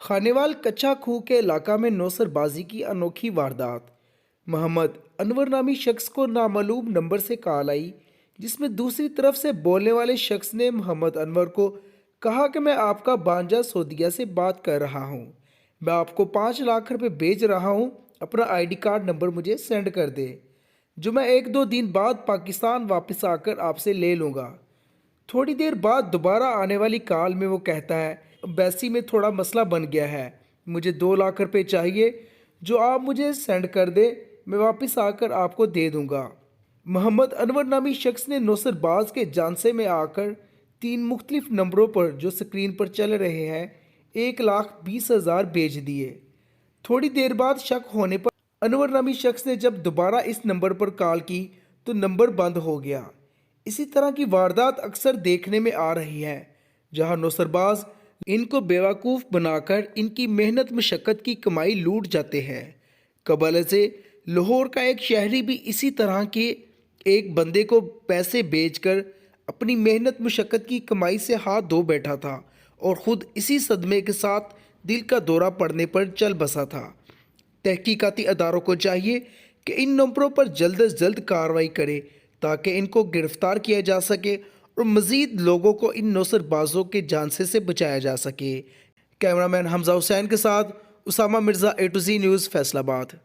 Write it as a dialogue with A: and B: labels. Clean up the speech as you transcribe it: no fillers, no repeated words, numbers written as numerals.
A: खानेवाल कच्चा खूह के इलाका में नौसरबाजी की अनोखी वारदात। मोहम्मद अनवर नामी शख्स को नामालूम नंबर से कॉल आई, जिसमें दूसरी तरफ से बोलने वाले शख्स ने मोहम्मद अनवर को कहा कि मैं आपका भांजा सऊदीया से बात कर रहा हूँ। मैं आपको 5 लाख रुपए भेज रहा हूँ। अपना आईडी कार्ड नंबर मुझे सेंड कर दे, जो मैं 1-2 दिन बाद पाकिस्तान वापस आकर आपसे ले लूँगा। थोड़ी देर बाद दोबारा आने वाली कॉल में वो कहता है, एम्बेसी में थोड़ा मसला बन गया है, मुझे 2 लाख रुपए चाहिए, जो आप मुझे सेंड कर दे, मैं वापस आकर आपको दे दूंगा। मोहम्मद अनवर नामी शख्स ने नौसरबाज के जानसे में आकर 3 मुख्तलिफ नंबरों पर जो स्क्रीन पर चल रहे हैं 1,20,000 भेज दिए। थोड़ी देर बाद शक होने पर अनवर नामी शख्स ने जब दोबारा इस नंबर पर कॉल की तो नंबर बंद हो गया। इसी तरह की वारदात अक्सर देखने में आ रही है, जहां नौसरबाज इनको बेवकूफ़ बनाकर इनकी मेहनत मशक्क़त की कमाई लूट जाते हैं। कबल से लाहौर का एक शहरी भी इसी तरह के एक बंदे को पैसे बेचकर अपनी मेहनत मशक्क़त की कमाई से हाथ धो बैठा था और ख़ुद इसी सदमे के साथ दिल का दौरा पड़ने पर चल बसा था। तहकीकाती अदारों को चाहिए कि इन नंबरों पर जल्द अज जल्द कार्रवाई करे ताकि इनको गिरफ्तार किया जा सके और मज़ीद लोगों को इन नौसरबाजों के झांसे से बचाया जा सके। कैमरामैन हमजा हुसैन के साथ Usama Mirza A to Z news Faisalabad.